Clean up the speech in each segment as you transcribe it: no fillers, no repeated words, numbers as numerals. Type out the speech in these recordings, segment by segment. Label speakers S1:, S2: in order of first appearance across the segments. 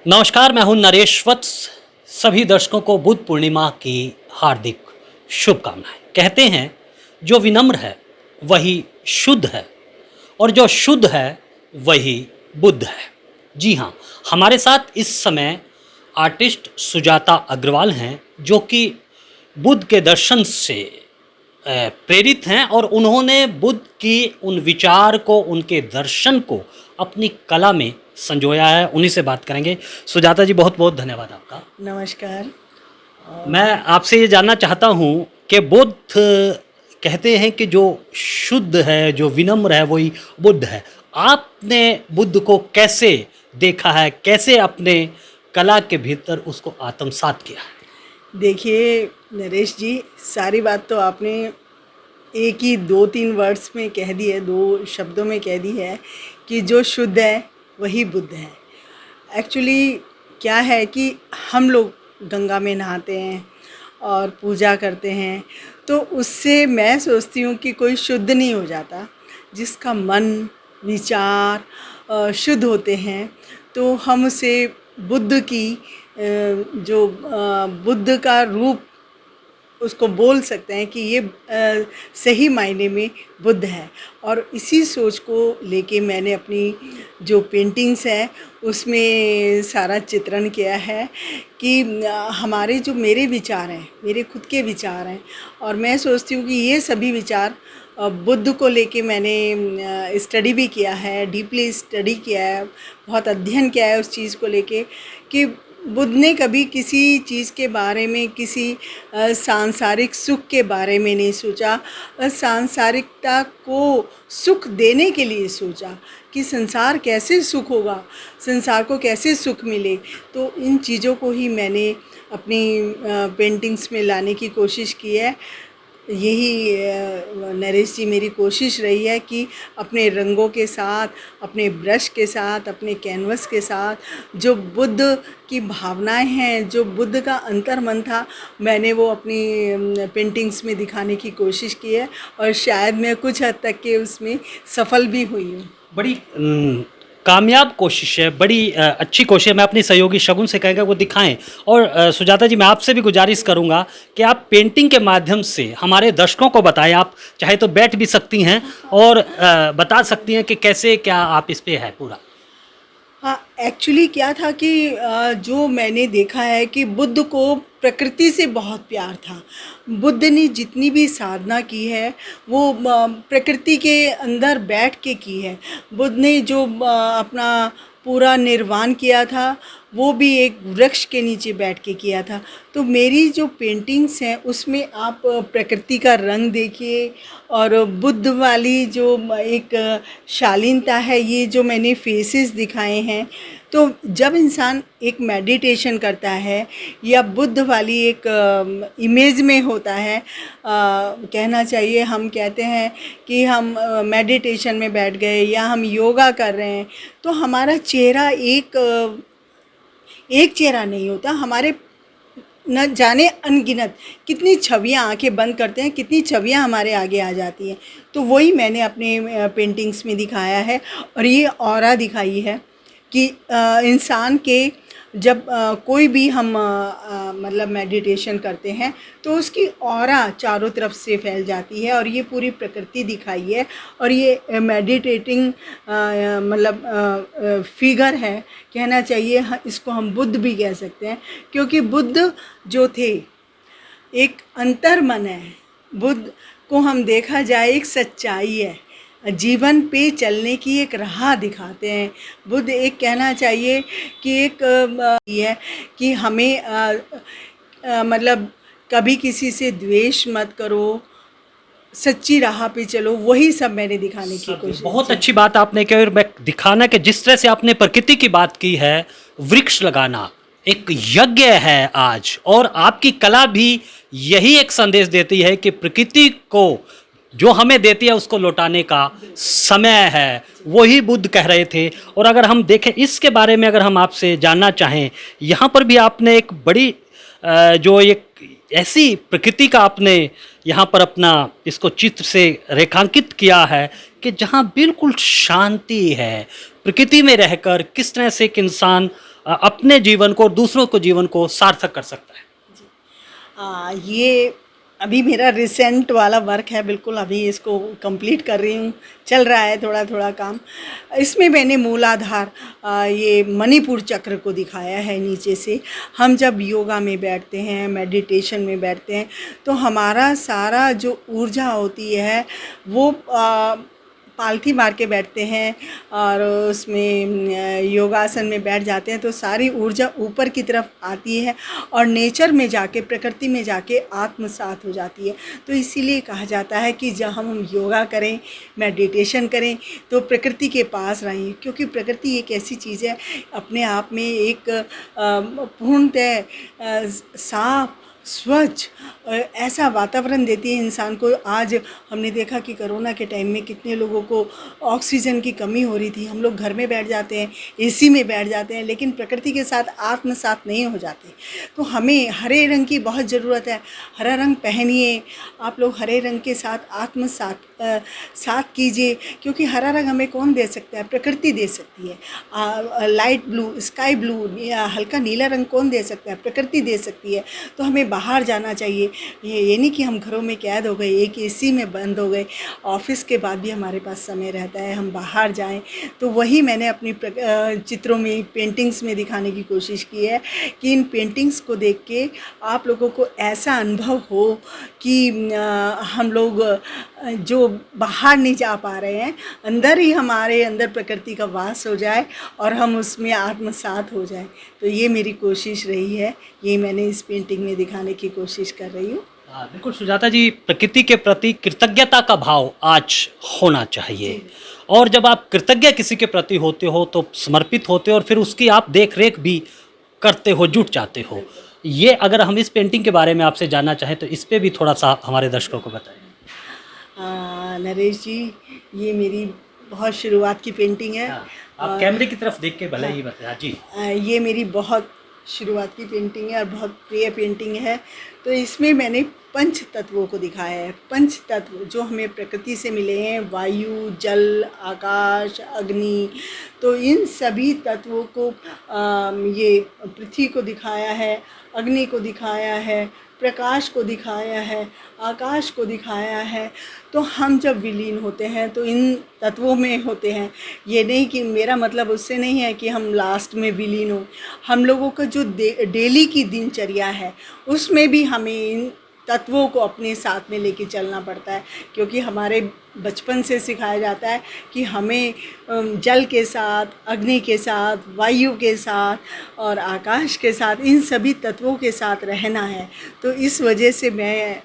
S1: नमस्कार, मैं हूं नरेश वत्स। सभी दर्शकों को बुद्ध पूर्णिमा की हार्दिक शुभकामनाएं। कहते हैं जो विनम्र है वही शुद्ध है और जो शुद्ध है वही बुद्ध है। जी हाँ, हमारे साथ इस समय आर्टिस्ट सुजाता अग्रवाल हैं जो कि बुद्ध के दर्शन से प्रेरित हैं और उन्होंने बुद्ध की उन विचार को, उनके दर्शन को अपनी कला में संजोया है। उन्हीं से बात करेंगे। सुजाता जी, बहुत बहुत धन्यवाद आपका।
S2: नमस्कार।
S1: मैं आपसे ये जानना चाहता हूँ कि बुद्ध कहते हैं कि जो शुद्ध है, जो विनम्र है, वही बुद्ध है। आपने बुद्ध को कैसे देखा है, कैसे अपने कला के भीतर उसको आत्मसात किया है?
S2: देखिए नरेश जी, सारी बात तो आपने एक ही 2-3 वर्ड्स में कह दी है, 2 शब्दों में कह दी है कि जो शुद्ध है वही बुद्ध है। एक्चुअली क्या है कि हम लोग गंगा में नहाते हैं और पूजा करते हैं, तो उससे मैं सोचती हूँ कि कोई शुद्ध नहीं हो जाता। जिसका मन, विचार शुद्ध होते हैं तो हम उसे बुद्ध की बुद्ध का रूप उसको बोल सकते हैं कि ये सही मायने में बुद्ध है। और इसी सोच को लेके मैंने अपनी जो पेंटिंग्स हैं उसमें सारा चित्रण किया है कि हमारे जो मेरे विचार हैं, मेरे खुद के विचार हैं, और मैं सोचती हूँ कि ये सभी विचार बुद्ध को लेके मैंने स्टडी भी किया है, डीपली स्टडी किया है, बहुत अध्ययन किया है उस चीज़ को लेके कि बुद्ध ने कभी किसी चीज़ के बारे में, किसी सांसारिक सुख के बारे में नहीं सोचा। सांसारिकता को सुख देने के लिए सोचा कि संसार कैसे सुख होगा, संसार को कैसे सुख मिले। तो इन चीज़ों को ही मैंने अपनी पेंटिंग्स में लाने की कोशिश की है। यही नरेश जी मेरी कोशिश रही है कि अपने रंगों के साथ, अपने ब्रश के साथ, अपने कैनवस के साथ जो बुद्ध की भावनाएं हैं, जो बुद्ध का अंतर्मन था, मैंने वो अपनी पेंटिंग्स में दिखाने की कोशिश की है और शायद मैं कुछ हद तक के उसमें सफल भी हुई हूँ।
S1: बड़ी कामयाब कोशिश है, बड़ी अच्छी कोशिश है। मैं अपनी सहयोगी शगुन से कहेंगे वो दिखाएं। और सुजाता जी, मैं आपसे भी गुजारिश करूंगा कि आप पेंटिंग के माध्यम से हमारे दर्शकों को बताएं। आप चाहे तो बैठ भी सकती हैं और बता सकती हैं कि कैसे क्या आप इस पे है पूरा।
S2: हाँ, एक्चुअली क्या था कि जो मैंने देखा है कि बुद्ध को प्रकृति से बहुत प्यार था। बुद्ध ने जितनी भी साधना की है वो प्रकृति के अंदर बैठ के की है। बुद्ध ने जो अपना पूरा निर्वाण किया था वो भी एक वृक्ष के नीचे बैठ के किया था। तो मेरी जो पेंटिंग्स हैं उसमें आप प्रकृति का रंग देखिए और बुद्ध वाली जो एक शालीनता है, ये जो मैंने फेसेस दिखाए हैं। तो जब इंसान एक मेडिटेशन करता है या बुद्ध वाली एक इमेज में होता है, कहना चाहिए, हम कहते हैं कि हम मेडिटेशन में बैठ गए या हम योगा कर रहे हैं, तो हमारा चेहरा एक चेहरा नहीं होता। हमारे न जाने अनगिनत कितनी छवियाँ, आंखें बंद करते हैं कितनी छवियाँ हमारे आगे आ जाती हैं। तो वही मैंने अपने पेंटिंग्स में दिखाया है और ये ऑरा दिखाई है कि इंसान के जब कोई भी हम मतलब मेडिटेशन करते हैं तो उसकी ऑरा चारों तरफ से फैल जाती है और ये पूरी प्रकृति दिखाई है। और ये मेडिटेटिंग मतलब फिगर है, कहना चाहिए। इसको हम बुद्ध भी कह सकते हैं क्योंकि बुद्ध जो थे एक अंतर्मन है। बुद्ध को हम देखा जाए एक सच्चाई है, जीवन पे चलने की एक राह दिखाते हैं। बुद्ध एक कहना चाहिए कि एक है कि हमें मतलब कभी किसी से द्वेष मत करो, सच्ची राह पे चलो, वही सब मैंने दिखाने की कोशिश।
S1: बहुत अच्छी बात आपने की। और मैं दिखाना कि जिस तरह से आपने प्रकृति की बात की है, वृक्ष लगाना एक यज्ञ है आज, और आपकी कला भी यही एक संदेश देती है कि प्रकृति को जो हमें देती है उसको लौटाने का समय है। वही बुद्ध कह रहे थे। और अगर हम देखें इसके बारे में, अगर हम आपसे जानना चाहें, यहाँ पर भी आपने एक बड़ी जो एक ऐसी प्रकृति का आपने यहाँ पर अपना इसको चित्र से रेखांकित किया है कि जहाँ बिल्कुल शांति है। प्रकृति में रहकर किस तरह से एक इंसान अपने जीवन को और दूसरों को जीवन को सार्थक कर सकता है?
S2: ये अभी मेरा रिसेंट वाला वर्क है, बिल्कुल अभी इसको कंप्लीट कर रही हूँ, चल रहा है थोड़ा थोड़ा काम। इसमें मैंने मूलाधार ये मणिपुर चक्र को दिखाया है नीचे से। हम जब योगा में बैठते हैं, मेडिटेशन में बैठते हैं, तो हमारा सारा जो ऊर्जा होती है वो पालथी मार के बैठते हैं और उसमें योगासन में बैठ जाते हैं, तो सारी ऊर्जा ऊपर की तरफ आती है और नेचर में जाके, प्रकृति में जाके आत्मसात हो जाती है। तो इसीलिए कहा जाता है कि जब हम योगा करें, मेडिटेशन करें, तो प्रकृति के पास रहें, क्योंकि प्रकृति एक ऐसी चीज़ है अपने आप में एक पूर्णतः साफ स्वच्छ ऐसा वातावरण देती है इंसान को। आज हमने देखा कि कोरोना के टाइम में कितने लोगों को ऑक्सीजन की कमी हो रही थी। हम लोग घर में बैठ जाते हैं, एसी में बैठ जाते हैं, लेकिन प्रकृति के साथ आत्मसात नहीं हो जाते। तो हमें हरे रंग की बहुत ज़रूरत है। हरा रंग पहनिए, आप लोग हरे रंग के साथ आत्मसात साथ कीजिए, क्योंकि हरा रंग हमें कौन दे सकता है? प्रकृति दे सकती है। लाइट ब्लू, स्काई ब्लू या हल्का नीला रंग कौन दे सकता है? प्रकृति दे सकती है। तो हमें बाहर जाना चाहिए। ये नहीं कि हम घरों में कैद हो गए, एक एसी में बंद हो गए। ऑफिस के बाद भी हमारे पास समय रहता है, हम बाहर जाएं। तो वही मैंने अपनी चित्रों में, पेंटिंग्स में दिखाने की कोशिश की है कि इन पेंटिंग्स को देख के आप लोगों को ऐसा अनुभव हो कि हम लोग जो बाहर नहीं जा पा रहे हैं, अंदर ही हमारे अंदर प्रकृति का वास हो जाए और हम उसमें आत्मसात हो जाए। तो ये मेरी कोशिश रही है, ये मैंने इस पेंटिंग में दिखाने की कोशिश कर रही हूँ।
S1: बिल्कुल सुजाता जी, प्रकृति के प्रति कृतज्ञता का भाव आज होना चाहिए। और जब आप कृतज्ञ किसी के प्रति होते हो तो समर्पित होते हो और फिर उसकी आप देख रेख भी करते हो, जुट जाते हो। ये अगर हम इस पेंटिंग के बारे में आपसे जानना चाहें तो इस पे भी थोड़ा सा हमारे दर्शकों को बताएं।
S2: नरेश जी, ये मेरी बहुत शुरुआत की पेंटिंग है।
S1: आप कैमरे की तरफ देख के भले ही बताएं। जी,
S2: ये मेरी बहुत शुरुआत की पेंटिंग है और बहुत प्रिय पेंटिंग है। तो इसमें मैंने पंच तत्वों को दिखाया है। पंच तत्व जो हमें प्रकृति से मिले हैं, वायु, जल, आकाश, अग्नि। तो इन सभी तत्वों को ये पृथ्वी को दिखाया है, अग्नि को दिखाया है, प्रकाश को दिखाया है, आकाश को दिखाया है। तो हम जब विलीन होते हैं तो इन तत्वों में होते हैं। ये नहीं कि मेरा मतलब उससे नहीं है कि हम लास्ट में विलीन हो। हम लोगों का जो डेली की दिनचर्या है उसमें भी हमें इन तत्वों को अपने साथ में लेके चलना पड़ता है, क्योंकि हमारे बचपन से सिखाया जाता है कि हमें जल के साथ, अग्नि के साथ, वायु के साथ और आकाश के साथ, इन सभी तत्वों के साथ रहना है। तो इस वजह से मैं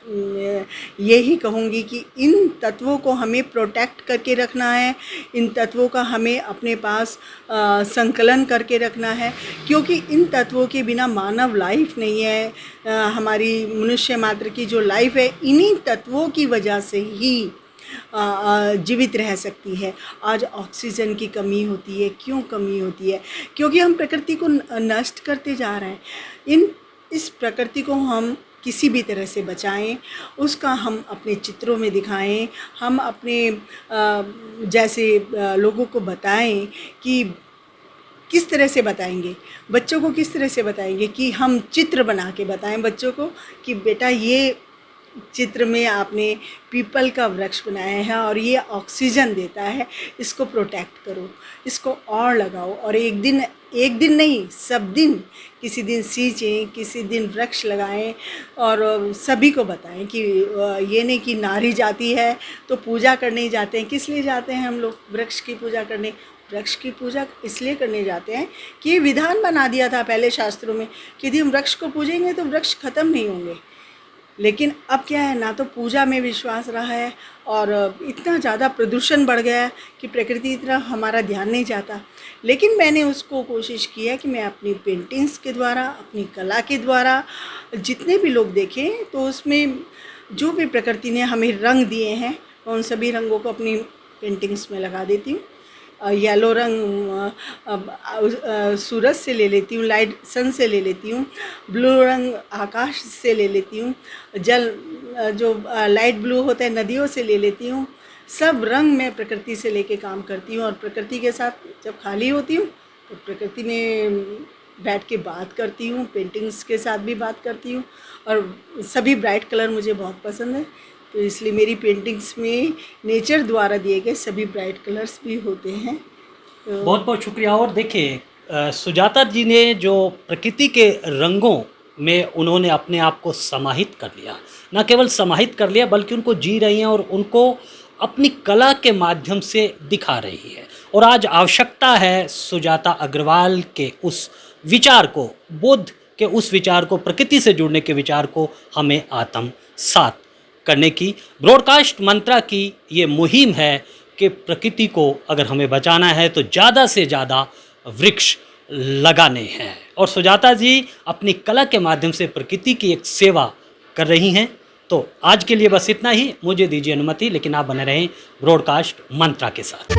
S2: यही कहूँगी कि इन तत्वों को हमें प्रोटेक्ट करके रखना है, इन तत्वों का हमें अपने पास संकलन करके रखना है, क्योंकि इन तत्वों के बिना मानव लाइफ नहीं है। हमारी मनुष्य मात्र की जो लाइफ है इन्हीं तत्वों की वजह से ही जीवित रह सकती है। आज ऑक्सीजन की कमी होती है। क्यों कमी होती है? क्योंकि हम प्रकृति को नष्ट करते जा रहे हैं। इस प्रकृति को हम किसी भी तरह से बचाएं, उसका हम अपने चित्रों में दिखाएं। हम अपने जैसे लोगों को बताएं कि किस तरह से बताएंगे, बच्चों को किस तरह से बताएंगे कि हम चित्र बना के बताएं बच्चों को कि बेटा ये चित्र में आपने पीपल का वृक्ष बनाया है और ये ऑक्सीजन देता है, इसको प्रोटेक्ट करो, इसको और लगाओ। और एक दिन नहीं, सब दिन, किसी दिन सींचें, किसी दिन वृक्ष लगाएं और सभी को बताएं कि ये नहीं कि नारी जाती है तो पूजा करने जाते हैं। किस लिए जाते हैं हम लोग वृक्ष की पूजा करने? वृक्ष की पूजा इसलिए करने जाते हैं कि ये विधान बना दिया था पहले शास्त्रों में कि यदि हम वृक्ष को पूजेंगे तो वृक्ष खत्म नहीं होंगे। लेकिन अब क्या है, ना तो पूजा में विश्वास रहा है और इतना ज़्यादा प्रदूषण बढ़ गया है कि प्रकृति की तरफ हमारा ध्यान नहीं जाता। लेकिन मैंने उसको कोशिश की है कि मैं अपनी पेंटिंग्स के द्वारा, अपनी कला के द्वारा जितने भी लोग देखें तो उसमें जो भी प्रकृति ने हमें रंग दिए हैं उन सभी रंगों को अपनी पेंटिंग्स में लगा देती हूँ। येलो रंग सूरज से ले लेती हूँ, लाइट सन से ले लेती हूँ। ब्लू रंग आकाश से ले लेती हूँ। जल जो लाइट ब्लू होता है नदियों से ले लेती हूँ। सब रंग मैं प्रकृति से लेके काम करती हूँ और प्रकृति के साथ जब खाली होती हूँ तो प्रकृति में बैठ के बात करती हूँ, पेंटिंग्स के साथ भी बात करती हूँ और सभी ब्राइट कलर मुझे बहुत पसंद है, तो इसलिए मेरी पेंटिंग्स में नेचर द्वारा दिए गए सभी ब्राइट कलर्स भी होते हैं। तो
S1: बहुत बहुत शुक्रिया। और देखिए सुजाता जी ने जो प्रकृति के रंगों में उन्होंने अपने आप को समाहित कर लिया, न केवल समाहित कर लिया बल्कि उनको जी रही हैं और उनको अपनी कला के माध्यम से दिखा रही है। और आज आवश्यकता है सुजाता अग्रवाल के उस विचार को, बुद्ध के उस विचार को, प्रकृति से जुड़ने के विचार को हमें आत्मसात करने की। ब्रॉडकास्ट मंत्रा की ये मुहिम है कि प्रकृति को अगर हमें बचाना है तो ज़्यादा से ज़्यादा वृक्ष लगाने हैं। और सुजाता जी अपनी कला के माध्यम से प्रकृति की एक सेवा कर रही हैं। तो आज के लिए बस इतना ही, मुझे दीजिए अनुमति, लेकिन आप बने रहें ब्रॉडकास्ट मंत्रा के साथ।